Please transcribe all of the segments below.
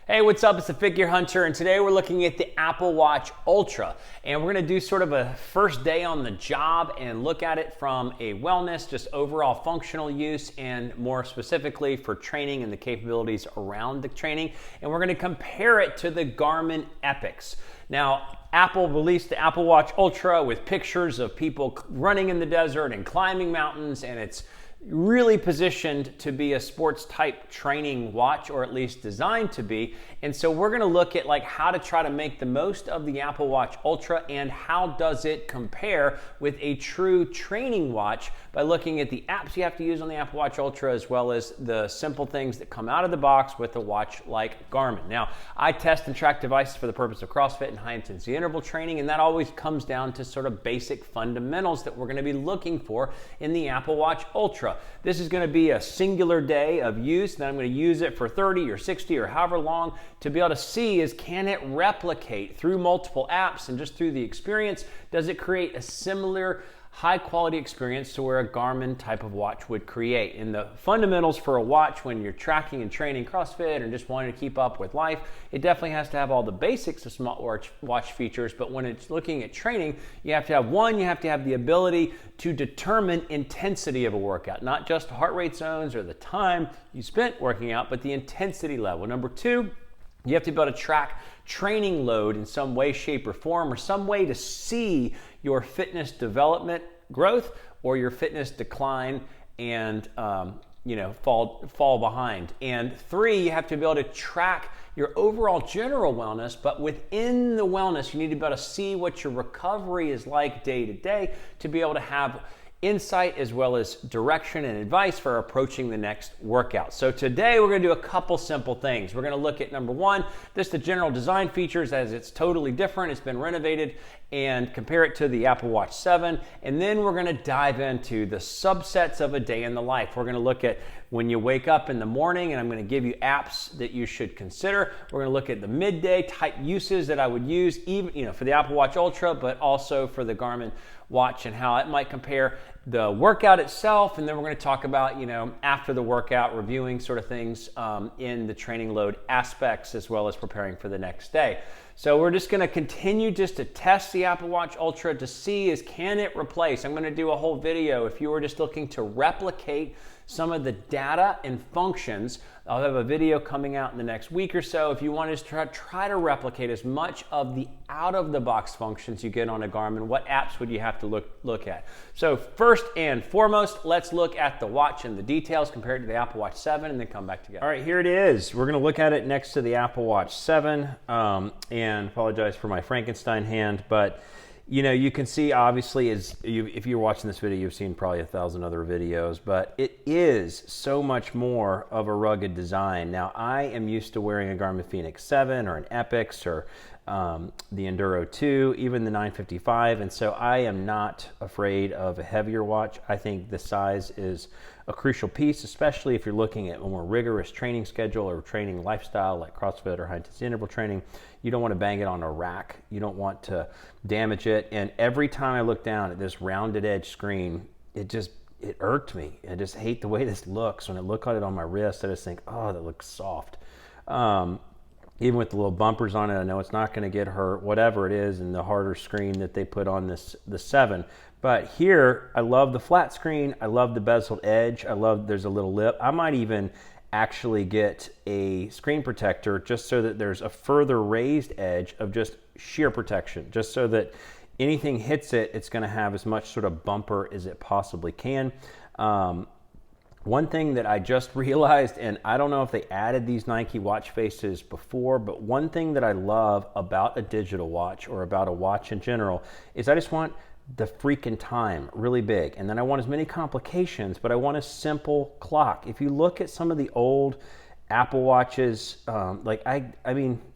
Hey, what's up? It's the Fit Gear Hunter, and today we're looking at the Apple Watch Ultra, and we're gonna do sort of a first day on the job and look at it from a wellness, just overall functional use, and more specifically for training and the capabilities around the training. And we're gonna compare it to the Garmin Epix. Now, Apple released the Apple Watch Ultra with pictures of people running in the desert and climbing mountains, and it's really positioned to be a sports type training watch, or at least designed to be. And so we're going to look at how to try to make the most of the Apple Watch Ultra and how does it compare with a true training watch by looking at the apps you have to use on the Apple Watch Ultra, as well as the simple things that come out of the box with a watch like Garmin. Now, I test and track devices for the purpose of CrossFit and high intensity interval training, and that always comes down to sort of basic fundamentals that we're going to be looking for in the Apple Watch Ultra. This is going to be a singular day of use, then I'm going to use it for 30 or 60 or however long to be able to see is, can it replicate through multiple apps and just through the experience, does it create a similar high quality experience to where a Garmin type of watch would create. And the fundamentals for a watch when you're tracking and training CrossFit and just wanting to keep up with life, it definitely has to have all the basics of smartwatch features, but when it's looking at training, you have to have the ability to determine intensity of a workout, not just heart rate zones or the time you spent working out, but the intensity level. Number two, you have to be able to track training load in some way, shape, or form, or some way to see your fitness development growth or your fitness decline and fall behind. And three, you have to be able to track your overall general wellness, but within the wellness, you need to be able to see what your recovery is like day to day to be able to have insight as well as direction and advice for approaching the next workout. So today we're going to do a couple simple things. We're going to look at number one, just the general design features as it's totally different. It's been renovated, and compare it to the Apple Watch 7. And then we're going to dive into the subsets of a day in the life. We're going to look at when you wake up in the morning, and I'm going to give you apps that you should consider. We're going to look at the midday type uses that I would use, even for the Apple Watch Ultra, but also for the Garmin watch and how it might compare, the workout itself, and then we're going to talk about after the workout, reviewing sort of things in the training load aspects, as well as preparing for the next day. So we're just going to continue just to test the Apple Watch Ultra to see can it replace. I'm going to do a whole video if you were just looking to replicate some of the data and functions. I'll have a video coming out in the next week or so if you want to try to replicate as much of the out-of-the-box functions you get on a Garmin. What apps would you have to look at? So first and foremost, let's look at the watch and the details compared to the Apple Watch 7, and then come back together. All right, here it is. We're going to look at it next to the Apple Watch 7, and apologize for my Frankenstein hand, but you can see, obviously, if you're watching this video, you've seen probably 1,000 other videos, but it is so much more of a rugged design. Now, I am used to wearing a Garmin Fenix 7 or an Epix or the Enduro 2, even the 955, and so I am not afraid of a heavier watch. I think the size is a crucial piece, especially if you're looking at a more rigorous training schedule or training lifestyle like CrossFit or high intensity interval training. You don't want to bang it on a rack. You don't want to damage it. And every time I look down at this rounded edge screen, it irked me. I just hate the way this looks. When I look at it on my wrist, I just think, oh, that looks soft. Even with the little bumpers on it, I know it's not going to get hurt, whatever it is, and the harder screen that they put on the 7. But here, I love the flat screen. I love the bezeled edge. I love there's a little lip. I might even actually get a screen protector just so that there's a further raised edge of just sheer protection, just so that anything hits it, it's going to have as much sort of bumper as it possibly can. One thing that I just realized, and I don't know if they added these Nike watch faces before, but one thing that I love about a digital watch or about a watch in general is I just want the freaking time really big. And then I want as many complications, but I want a simple clock. If you look at some of the old Apple Watches, I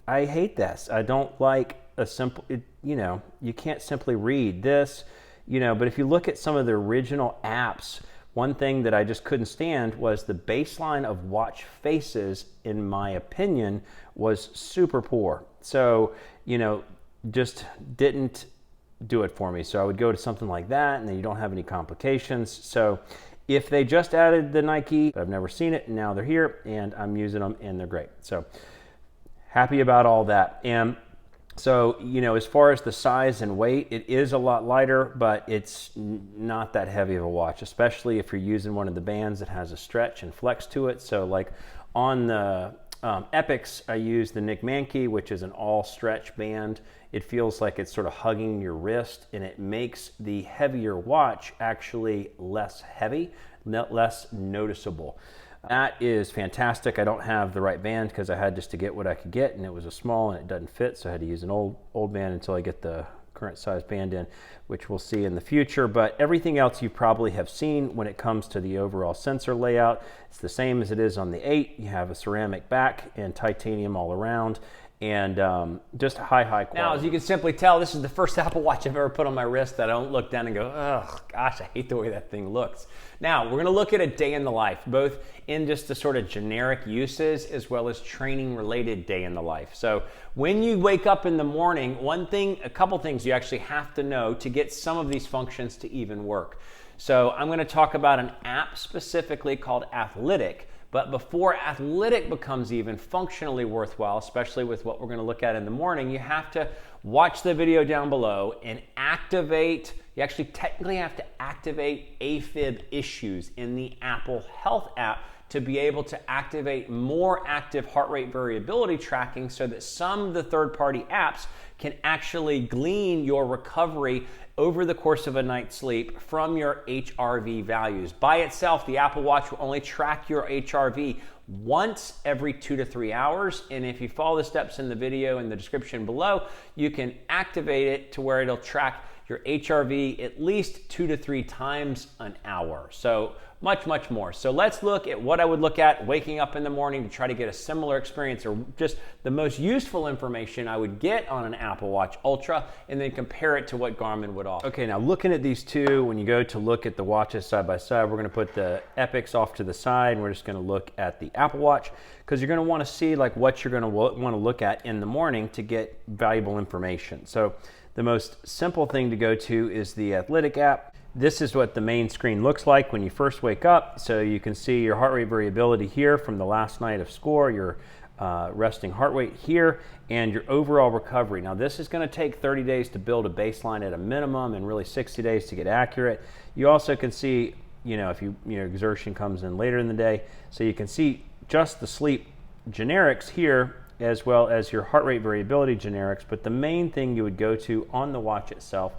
hate this. I don't like a simple, you can't simply read this, but if you look at some of the original apps, one thing that I just couldn't stand was the baseline of watch faces, in my opinion, was super poor. So, just didn't do it for me. So I would go to something like that, and then you don't have any complications. So if they just added the Nike, I've never seen it, and now they're here, and I'm using them, and they're great. So happy about all that. And so, you know, as far as the size and weight, it is a lot lighter, but it's not that heavy of a watch, especially if you're using one of the bands that has a stretch and flex to it. So like on the Epix, I use the Nick Mankey, which is an all stretch band. It feels like it's sort of hugging your wrist, and it makes the heavier watch actually less heavy, less noticeable. That is fantastic. I don't have the right band because I had just to get what I could get, and it was a small and it doesn't fit, so I had to use an old band until I get the current size band in, which we'll see in the future. But everything else you probably have seen when it comes to the overall sensor layout. It's the same as it is on the 8. You have a ceramic back and titanium all around, and just high quality. Now, as you can simply tell, this is the first Apple Watch I've ever put on my wrist that I don't look down and go, oh gosh, I hate the way that thing looks. Now, we're gonna look at a day in the life, both in just the sort of generic uses as well as training related day in the life. So when you wake up in the morning, a couple things you actually have to know to get some of these functions to even work. So I'm gonna talk about an app specifically called Athletic. But before Athletic becomes even functionally worthwhile, especially with what we're going to look at in the morning, you have to watch the video down below and activate, you actually technically have to activate AFib issues in the Apple Health app to be able to activate more active heart rate variability tracking so that some of the third-party apps can actually glean your recovery over the course of a night's sleep from your HRV values. By itself, the Apple Watch will only track your HRV once every 2 to 3 hours. And if you follow the steps in the video in the description below, you can activate it to where it'll track your HRV at least 2 to 3 times an hour. So much more. So let's look at what I would look at waking up in the morning to try to get a similar experience, or just the most useful information I would get on an Apple Watch Ultra, and then compare it to what Garmin would offer. Okay, now looking at these two, when you go to look at the watches side by side, we're gonna put the Epix off to the side, and we're just gonna look at the Apple Watch, because you're gonna wanna see like what you're gonna wanna look at in the morning to get valuable information. So the most simple thing to go to is the Athletic app. This is what the main screen looks like when you first wake up. So you can see your heart rate variability here from the last night of score, your resting heart rate here, and your overall recovery. Now this is going to take 30 days to build a baseline at a minimum, and really 60 days to get accurate. You also can see, you know, if your exertion comes in later in the day, so you can see just the sleep generics here, as well as your heart rate variability generics. But the main thing you would go to on the watch itself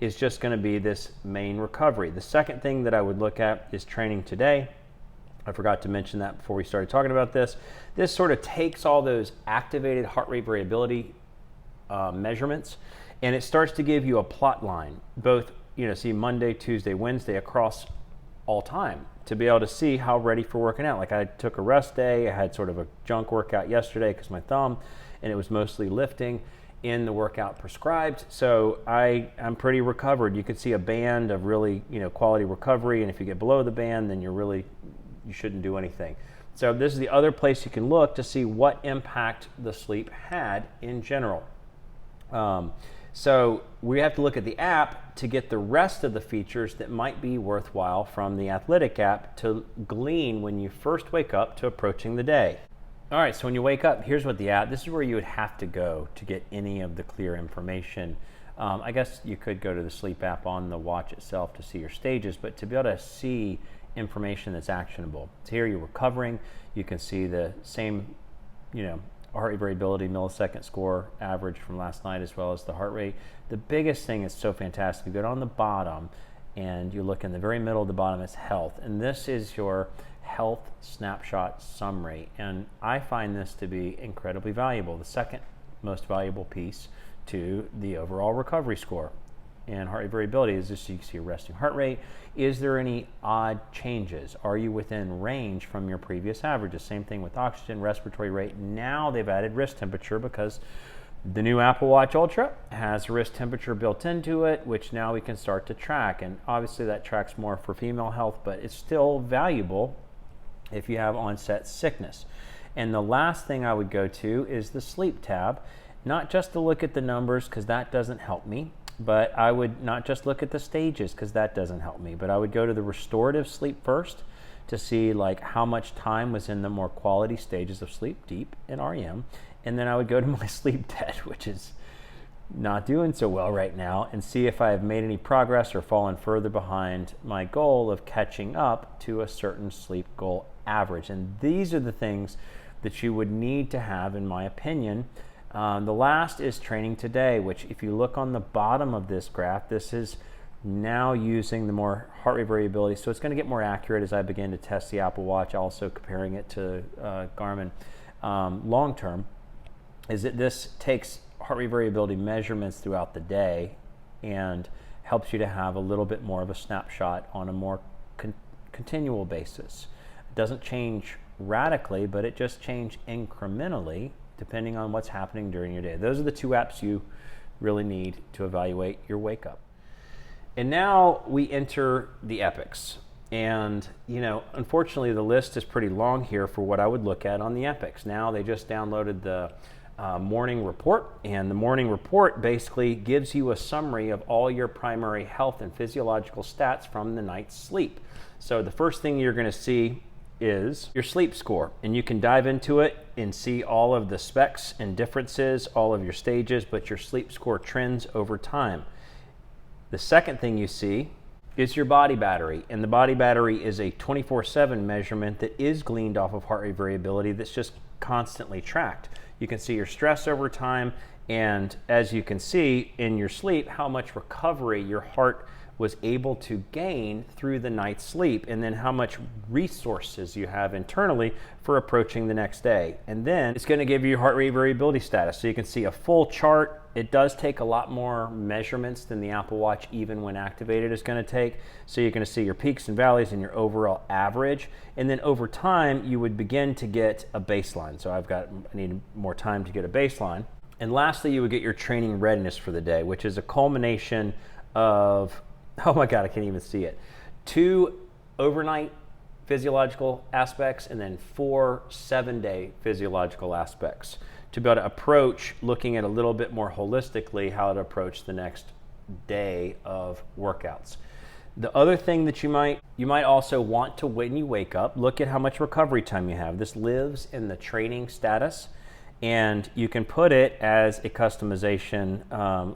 is just going to be this main recovery. The second thing that I would look at is training today. I forgot to mention that before we started talking about this. This sort of takes all those activated heart rate variability measurements, and it starts to give you a plot line, both, you know, see Monday, Tuesday, Wednesday across all time, to be able to see how ready for working out. Like I took a rest day, I had sort of a junk workout yesterday because my thumb, and it was mostly lifting in the workout prescribed. So I'm pretty recovered. You can see a band of really, you know, quality recovery, and if you get below the band, then you shouldn't do anything. So this is the other place you can look to see what impact the sleep had in general. So we have to look at the app to get the rest of the features that might be worthwhile from the Athletic app to glean when you first wake up to approaching the day. All right, so when you wake up, here's what the app, this is where you would have to go to get any of the clear information. I guess you could go to the sleep app on the watch itself to see your stages, but to be able to see information that's actionable. So here you're recovering, you can see the same, you know, heart rate variability, millisecond score average from last night, as well as the heart rate. The biggest thing is so fantastic. You go down the bottom and you look in the very middle of the bottom, it's health. And this is your health snapshot summary. And I find this to be incredibly valuable. The second most valuable piece to the overall recovery score. And heart rate variability is just so you can see your resting heart rate. Is there any odd changes? Are you within range from your previous averages? Same thing with oxygen, respiratory rate. Now they've added wrist temperature because the new Apple Watch Ultra has wrist temperature built into it, which now we can start to track. And obviously that tracks more for female health, but it's still valuable if you have onset sickness. And the last thing I would go to is the sleep tab, not just to look at the numbers because that doesn't help me, but I would not just look at the stages because that doesn't help me, but I would go to the restorative sleep first to see like how much time was in the more quality stages of sleep, deep and REM, and then I would go to my sleep debt, which is not doing so well right now, and see if I have made any progress or fallen further behind my goal of catching up to a certain sleep goal average. And these are the things that you would need to have, in my opinion. The last is training today, which if you look on the bottom of this graph, this is now using the more heart rate variability. So it's going to get more accurate as I begin to test the Apple Watch, also comparing it to Garmin long term, is that this takes heart rate variability measurements throughout the day and helps you to have a little bit more of a snapshot on a more continual basis. It doesn't change radically, but it just changes incrementally depending on what's happening during your day. Those are the two apps you really need to evaluate your wake up. And now we enter the Epix. And, unfortunately the list is pretty long here for what I would look at on the Epix. Now they just downloaded the morning report, and the morning report basically gives you a summary of all your primary health and physiological stats from the night's sleep. So the first thing you're going to see is your sleep score, and you can dive into it and see all of the specs and differences, all of your stages, but your sleep score trends over time. The second thing you see is your body battery, and the body battery is a 24/7 measurement that is gleaned off of heart rate variability that's just constantly tracked. You can see your stress over time, and as you can see in your sleep, how much recovery your heart was able to gain through the night's sleep, and then how much resources you have internally for approaching the next day. And then it's going to give you your heart rate variability status. So you can see a full chart. It does take a lot more measurements than the Apple Watch, even when activated, is going to take. So you're going to see your peaks and valleys and your overall average. And then over time, you would begin to get a baseline. So I need more time to get a baseline. And lastly, you would get your training readiness for the day, which is a culmination of, oh my God, I can't even see it, 2 overnight physiological aspects and then 4 7-day physiological aspects to be able to approach looking at a little bit more holistically how to approach the next day of workouts. The other thing that you might also want to, when you wake up, look at how much recovery time you have. This lives in the training status, and you can put it as a customization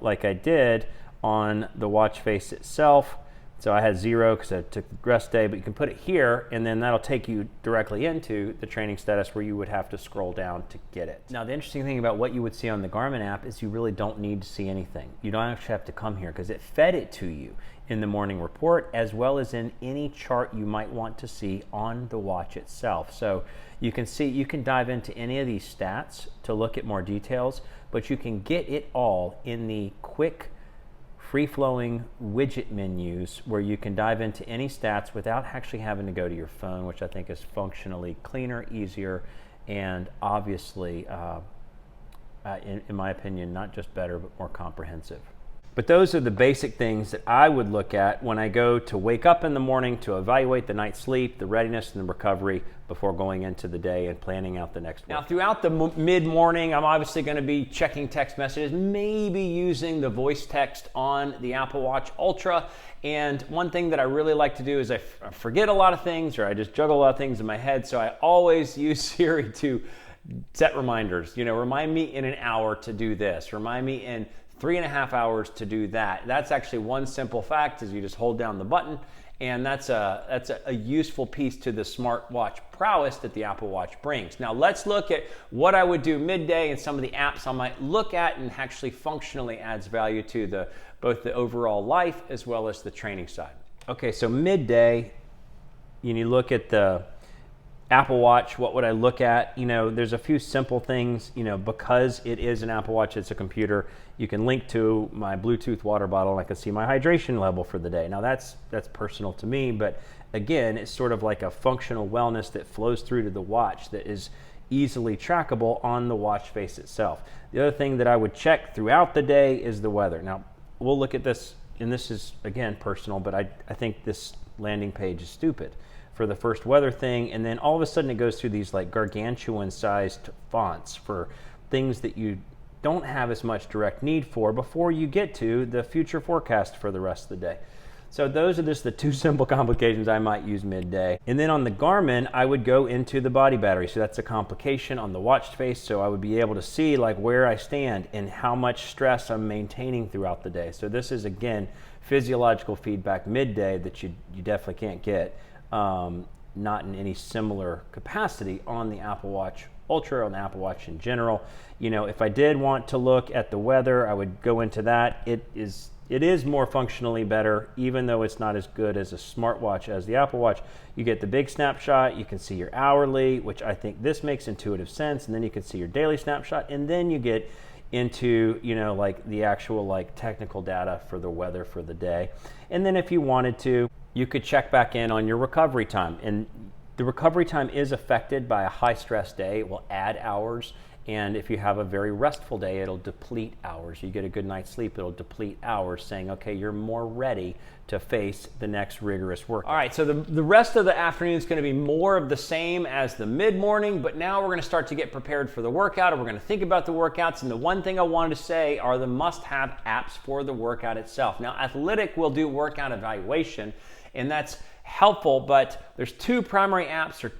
like I did on the watch face itself. So I had 0 because I took the rest day, but you can put it here, and then that'll take you directly into the training status where you would have to scroll down to get it. Now, the interesting thing about what you would see on the Garmin app is you really don't need to see anything. You don't actually have to come here because it fed it to you in the morning report, as well as in any chart you might want to see on the watch itself. So you can see, you can dive into any of these stats to look at more details, but you can get it all in the quick free-flowing widget menus where you can dive into any stats without actually having to go to your phone, which I think is functionally cleaner, easier, and obviously, in my opinion, not just better, but more comprehensive. But those are the basic things that I would look at when I go to wake up in the morning to evaluate the night's sleep, the readiness, and the recovery before going into the day and planning out the next week. Now, throughout the mid-morning, I'm obviously going to be checking text messages, maybe using the voice text on the Apple Watch Ultra. And one thing that I really like to do is I forget a lot of things, or I just juggle a lot of things in my head, so I always use Siri to set reminders. Remind me in an hour to do this. Remind me in 3.5 hours to do that. That's actually one simple fact, is you just hold down the button, and that's a useful piece to the smartwatch prowess that the Apple Watch brings. Now let's look at what I would do midday and some of the apps I might look at and actually functionally adds value to both the overall life as well as the training side. Okay, so midday, you look at the Apple Watch. What would I look at? There's a few simple things, because it is an Apple Watch, it's a computer. You can link to my Bluetooth water bottle, and I can see my hydration level for the day. Now that's personal to me, but again, it's sort of like a functional wellness that flows through to the watch that is easily trackable on the watch face itself. The other thing that I would check throughout the day is the weather. Now we'll look at this, and this is again personal, but I think this landing page is stupid for the first weather thing, and then all of a sudden it goes through these like gargantuan sized fonts for things that you don't have as much direct need for before you get to the future forecast for the rest of the day. So those are just the two simple complications I might use midday. And then on the Garmin, I would go into the body battery. So that's a complication on the watch face. So I would be able to see like where I stand and how much stress I'm maintaining throughout the day. So this is, again, physiological feedback midday that you definitely can't get, not in any similar capacity on the Apple Watch Ultra or on the Apple Watch in general. You know, if I did want to look at the weather, I would go into that. It is more functionally better, even though it's not as good as a smartwatch as the Apple Watch. You get the big snapshot, you can see your hourly, which I think this makes intuitive sense, and then you can see your daily snapshot, and then you get into, you know, like the actual like technical data for the weather for the day. And then if you wanted to, you could check back in on your recovery time. And the recovery time is affected by a high stress day. It will add hours. And if you have a very restful day, it'll deplete hours. You get a good night's sleep, it'll deplete hours, saying, okay, you're more ready to face the next rigorous work. All right, so the rest of the afternoon is going to be more of the same as the mid-morning, but now we're going to start to get prepared for the workout, and we're going to think about the workouts. And the one thing I wanted to say are the must-have apps for the workout itself. Now, Athletic will do workout evaluation, and that's helpful, but there's two primary apps, or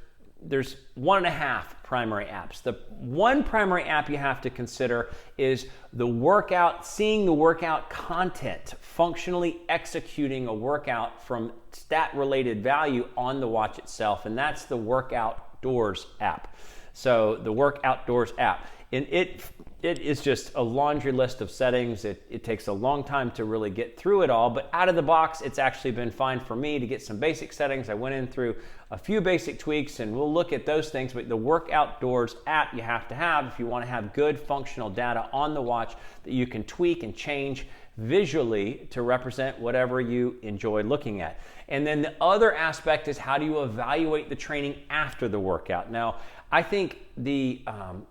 there's 1.5 primary apps. The one primary app you have to consider is the workout, seeing the workout content, functionally executing a workout from stat-related value on the watch itself, and that's the Work Outdoors app. So the Work Outdoors app, and it is just a laundry list of settings. It takes a long time to really get through it all, but out of the box, it's actually been fine for me to get some basic settings. I went in through a few basic tweaks, and we'll look at those things. But the Work Outdoors app you have to have if you want to have good functional data on the watch that you can tweak and change visually to represent whatever you enjoy looking at. And then the other aspect is, how do you evaluate the training after the workout? Now, I think the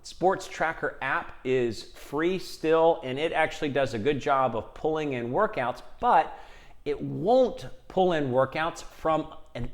Sports Tracker app is free still, and it actually does a good job of pulling in workouts, but it won't pull in workouts from an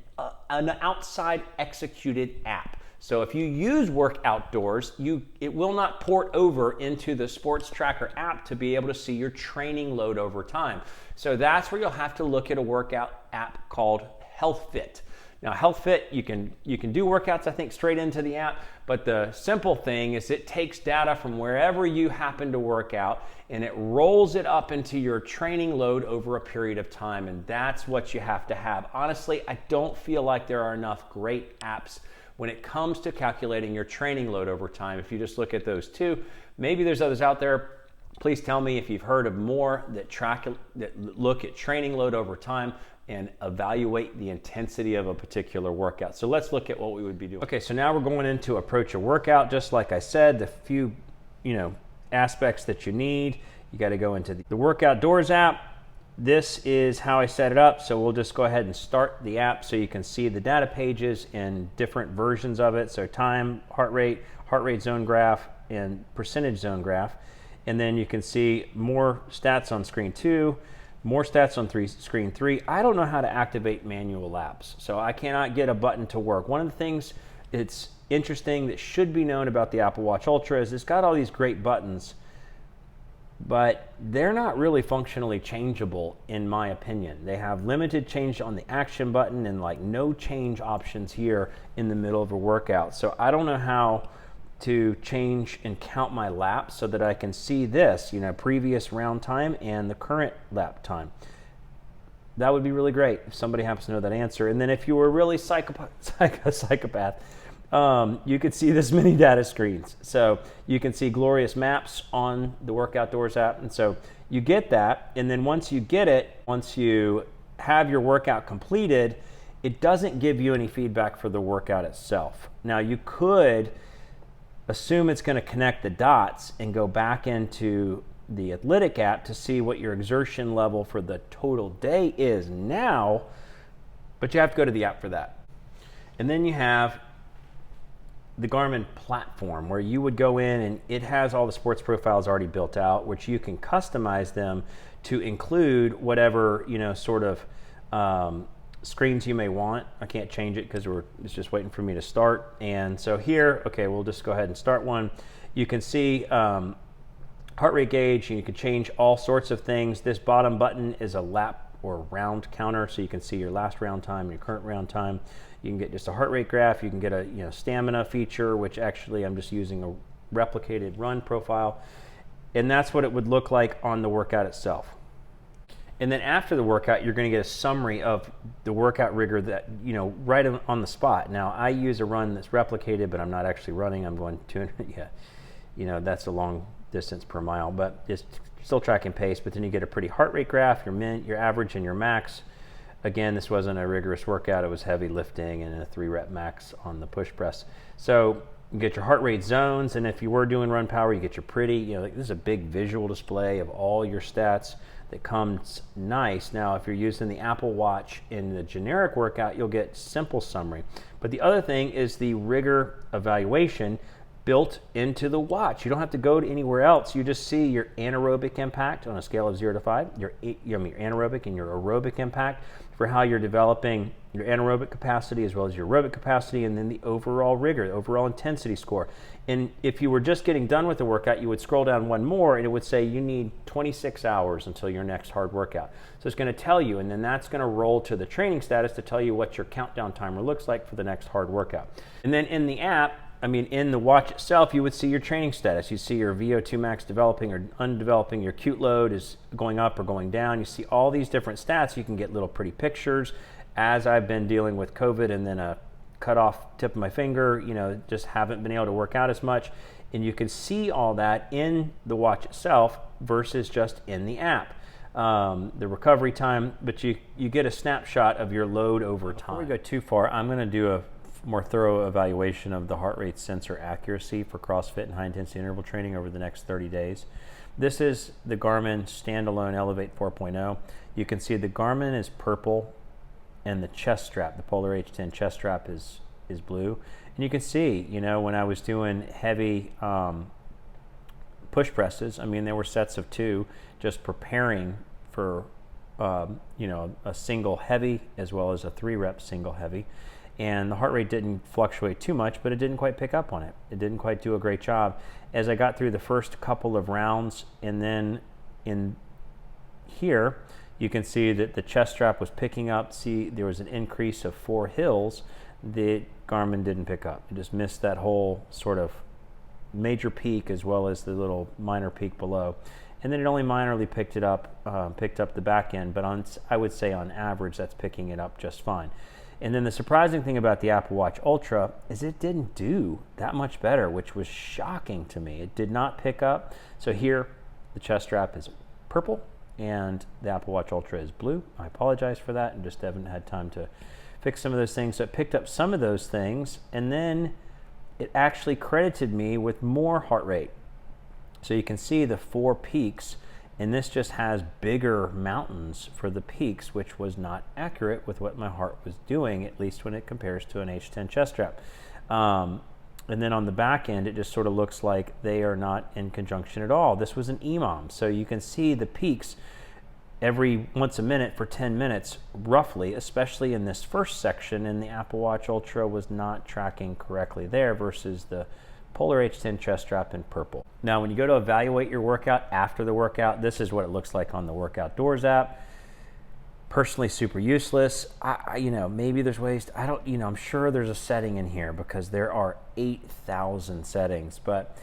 outside executed app. So if you use Work Outdoors, it will not port over into the Sports Tracker app to be able to see your training load over time. So that's where you'll have to look at a workout app called HealthFit. Now, HealthFit, you can do workouts, I think, straight into the app, but the simple thing is it takes data from wherever you happen to work out, and it rolls it up into your training load over a period of time, and that's what you have to have. Honestly, I don't feel like there are enough great apps when it comes to calculating your training load over time. If you just look at those two, maybe there's others out there. Please tell me if you've heard of more that look at training load over time and evaluate the intensity of a particular workout. So let's look at what we would be doing. Okay, so now we're going into approach a workout. Just like I said, the few aspects that you need. You got to go into the Work Outdoors app. This is how I set it up. So we'll just go ahead and start the app so you can see the data pages and different versions of it. So time, heart rate zone graph, and percentage zone graph. And then you can see more stats on screen 2, more stats on screen 3. I don't know how to activate manual apps, so I cannot get a button to work. One of the things that's interesting that should be known about the Apple Watch Ultra is it's got all these great buttons, but they're not really functionally changeable in my opinion. They have limited change on the action button and like no change options here in the middle of a workout. So I don't know how to change and count my laps so that I can see this, previous round time and the current lap time. That would be really great if somebody happens to know that answer. And then if you were really a psychopath, you could see this many data screens. So you can see glorious maps on the Work Outdoors app. And so you get that. And then once you get it, once you have your workout completed, it doesn't give you any feedback for the workout itself. Now you could assume it's going to connect the dots and go back into the Athletic app to see what your exertion level for the total day is now, but you have to go to the app for that. And then you have the Garmin platform where you would go in and it has all the sports profiles already built out, which you can customize them to include whatever, sort of screens you may want. I can't change it because it's just waiting for me to start. And so here, okay, we'll just go ahead and start one. You can see heart rate gauge, and you can change all sorts of things. This bottom button is a lap or round counter, so you can see your last round time and your current round time. You can get just a heart rate graph. You can get a stamina feature, which actually I'm just using a replicated run profile. And that's what it would look like on the workout itself. And then after the workout, you're going to get a summary of the workout rigor that, right on the spot. Now, I use a run that's replicated, but I'm not actually running. I'm going 200, that's a long distance per mile, but it's still tracking pace. But then you get a pretty heart rate graph, your min, your average, and your max. Again, this wasn't a rigorous workout. It was heavy lifting and a 3-rep max on the push press. So you get your heart rate zones, and if you were doing run power, you get your pretty, this is a big visual display of all your stats that comes nice. Now, if you're using the Apple Watch in the generic workout, you'll get simple summary. But the other thing is the rigor evaluation built into the watch. You don't have to go to anywhere else. You just see your anaerobic impact on a scale of 0 to 5, your anaerobic and your aerobic impact for how you're developing your anaerobic capacity as well as your aerobic capacity, and then the overall rigor, the overall intensity score. And if you were just getting done with the workout, you would scroll down one more and it would say you need 26 hours until your next hard workout. So it's going to tell you, and then that's going to roll to the training status to tell you what your countdown timer looks like for the next hard workout. And then in the app, in the watch itself, you would see your training status. You see your VO2 max developing or undeveloping, your Qt load is going up or going down. You see all these different stats. You can get little pretty pictures. As I've been dealing with COVID and then a cut off tip of my finger, just haven't been able to work out as much. And you can see all that in the watch itself versus just in the app. The recovery time, but you get a snapshot of your load over time. Before we go too far, I'm going to do a more thorough evaluation of the heart rate sensor accuracy for CrossFit and high intensity interval training over the next 30 days. This is the Garmin standalone Elevate 4.0. You can see the Garmin is purple and the chest strap, the Polar H10 chest strap is blue. And you can see, when I was doing heavy push presses, there were sets of 2 just preparing for, a single heavy as well as a 3-rep single heavy. And the heart rate didn't fluctuate too much, but it didn't quite pick up on it. It didn't quite do a great job. As I got through the first couple of rounds, and then in here, you can see that the chest strap was picking up. See, there was an increase of 4 hills that Garmin didn't pick up. It just missed that whole sort of major peak as well as the little minor peak below. And then it only minorly picked up the back end, but I would say on average, that's picking it up just fine. And then the surprising thing about the Apple Watch Ultra is it didn't do that much better, which was shocking to me. It did not pick up. So here, the chest strap is purple and the Apple Watch Ultra is blue. I apologize for that and just haven't had time to fix some of those things. So it picked up some of those things, and then it actually credited me with more heart rate. So you can see the 4 peaks, and this just has bigger mountains for the peaks, which was not accurate with what my heart was doing, at least when it compares to an H10 chest strap. And then on the back end, it just sort of looks like they are not in conjunction at all. This was an EMOM, so you can see the peaks every once a minute for 10 minutes, roughly, especially in this first section, and the Apple Watch Ultra was not tracking correctly there versus the Polar H10 chest strap in purple. Now, when you go to evaluate your workout after the workout, this is what it looks like on the Workout Doors app. Personally, super useless. Maybe there's ways to, I'm sure there's a setting in here because there are 8,000 settings, but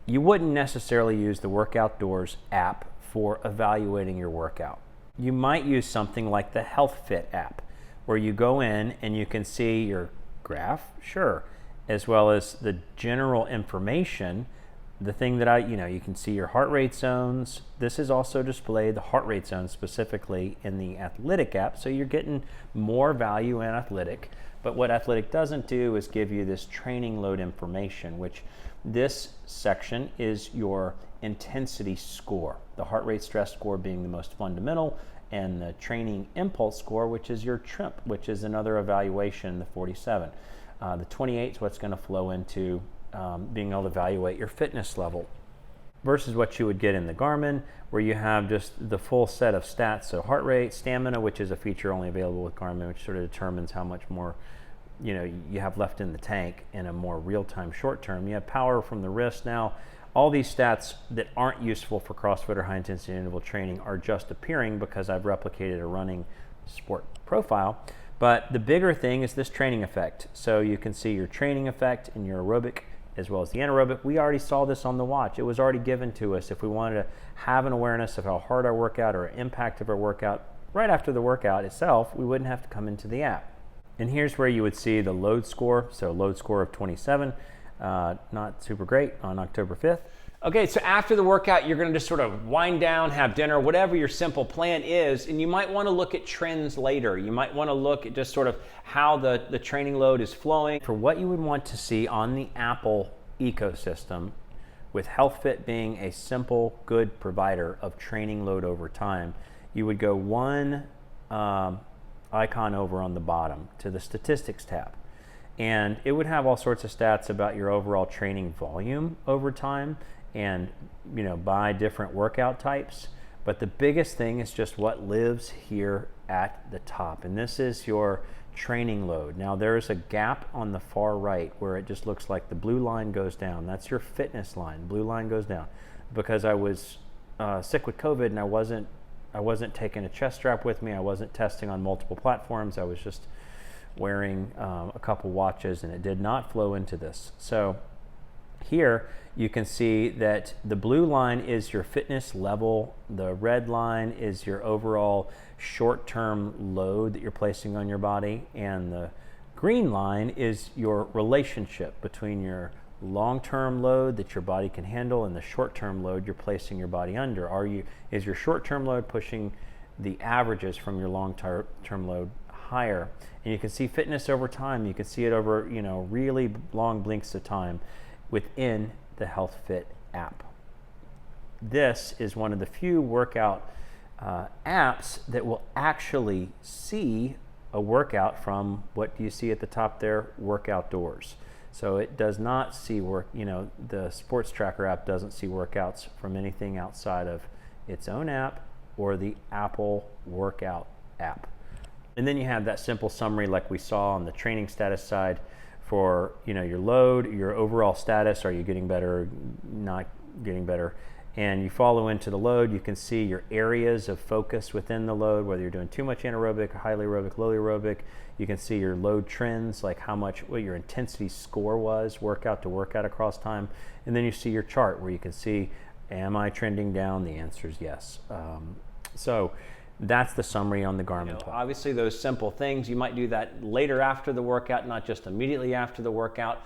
you wouldn't necessarily use the Workout Doors app for evaluating your workout. You might use something like the HealthFit app, where you go in and you can see your graph, sure, as well as the general information. The thing that you can see your heart rate zones. This is also displayed, the heart rate zones specifically in the Athletic app, so you're getting more value in Athletic. But what Athletic doesn't do is give you this training load information, which this section is your intensity score, the heart rate stress score being the most fundamental, and the training impulse score, which is your TRIMP, which is another evaluation, the 47. The 28 is what's going to flow into being able to evaluate your fitness level versus what you would get in the Garmin, where you have just the full set of stats. So heart rate, stamina, which is a feature only available with Garmin, which sort of determines how much more you have left in the tank in a more real-time short term. You have power from the wrist. Now, all these stats that aren't useful for CrossFit or high intensity interval training are just appearing because I've replicated a running sport profile. But the bigger thing is this training effect. So you can see your training effect in your aerobic as well as the anaerobic. We already saw this on the watch. It was already given to us. If we wanted to have an awareness of how hard our workout or impact of our workout right after the workout itself, we wouldn't have to come into the app. And here's where you would see the load score. So load score of 27, not super great on October 5th. Okay, so after the workout, you're gonna just sort of wind down, have dinner, whatever your simple plan is, and you might wanna look at trends later. You might wanna look at just sort of how the training load is flowing. For what you would want to see on the Apple ecosystem, with HealthFit being a simple, good provider of training load over time, you would go one icon over on the bottom to the statistics tab. And it would have all sorts of stats about your overall training volume over time and, you know, by different workout types. But the biggest thing is just what lives here at the top. And this is your training load. Now there's a gap on the far right where it just looks like the blue line goes down. That's your fitness line. Blue line goes down. Because I was sick with COVID and I wasn't taking a chest strap with me. I wasn't testing on multiple platforms. I was just wearing a couple watches, and it did not flow into this. So here you can see that the blue line is your fitness level, the red line is your overall short-term load that you're placing on your body, and the green line is your relationship between your long-term load that your body can handle and the short-term load you're placing your body under. Is your short-term load pushing the averages from your long-term load higher? And you can see fitness over time. You can see it over, you know, really long blinks of time within the HealthFit app. This is one of the few workout apps that will actually see a workout from what do you see at the top there, workout doors. So it does not see the sports tracker app doesn't see workouts from anything outside of its own app or the Apple workout app. And then you have that simple summary like we saw on the training status side for, you know, your load, your overall status, are you getting better, not getting better? And you follow into the load, you can see your areas of focus within the load, whether you're doing too much anaerobic, highly aerobic, low aerobic. You can see your load trends, like what your intensity score was, workout to workout across time. And then you see your chart where you can see, am I trending down? The answer is yes. So that's the summary on the Garmin 12. Obviously those simple things, you might do that later after the workout, not just immediately after the workout.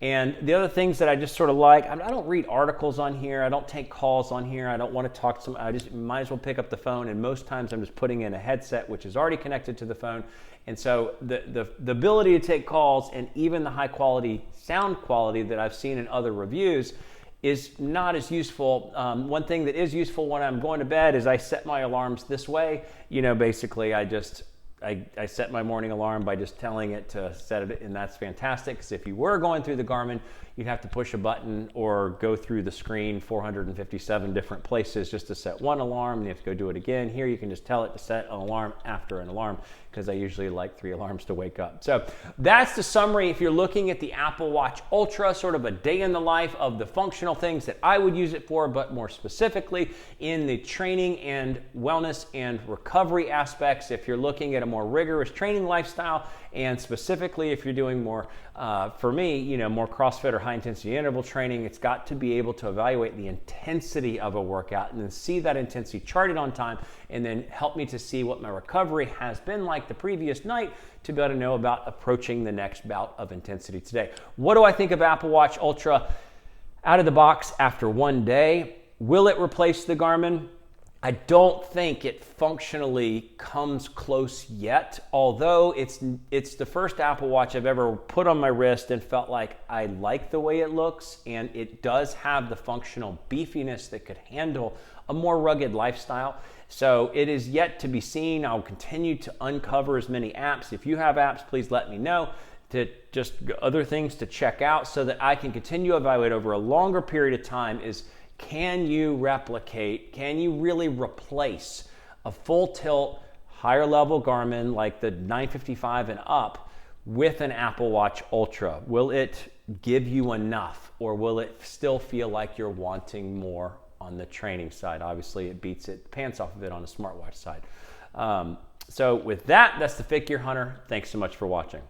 And the other things that I just sort of like, I don't read articles on here, I don't take calls on here, I don't want to talk to someone, I just might as well pick up the phone, and most times I'm just putting in a headset which is already connected to the phone. And so the ability to take calls and even the high quality sound quality that I've seen in other reviews is not as useful. One thing that is useful when I'm going to bed is I set my alarms this way. You know, basically I set my morning alarm by just telling it to set it, and that's fantastic, because if you were going through the Garmin, you'd have to push a button or go through the screen 457 different places just to set one alarm, and you have to go do it again. Here you can just tell it to set an alarm after an alarm, because I usually like 3 alarms to wake up. So that's the summary. If you're looking at the Apple Watch Ultra, sort of a day in the life of the functional things that I would use it for, but more specifically in the training and wellness and recovery aspects. If you're looking at a more rigorous training lifestyle, and specifically if you're doing more, for me, you know, more CrossFit or high intensity interval training, it's got to be able to evaluate the intensity of a workout and then see that intensity charted on time, and then help me to see what my recovery has been like the previous night to be able to know about approaching the next bout of intensity today. What do I think of Apple Watch Ultra out of the box after one day? Will it replace the Garmin? I don't think it functionally comes close yet, although it's the first Apple Watch I've ever put on my wrist and felt like I like the way it looks, and it does have the functional beefiness that could handle a more rugged lifestyle. So it is yet to be seen. I'll continue to uncover as many apps. If you have apps, please let me know, to just other things to check out so that I can continue to evaluate over a longer period of time is, can you replicate, can you really replace a full tilt, higher level Garmin like the 955 and up with an Apple Watch Ultra? Will it give you enough, or will it still feel like you're wanting more on the training side? Obviously, it beats it pants off of it on the smartwatch side. So with that, that's the Fit Gear Hunter. Thanks so much for watching.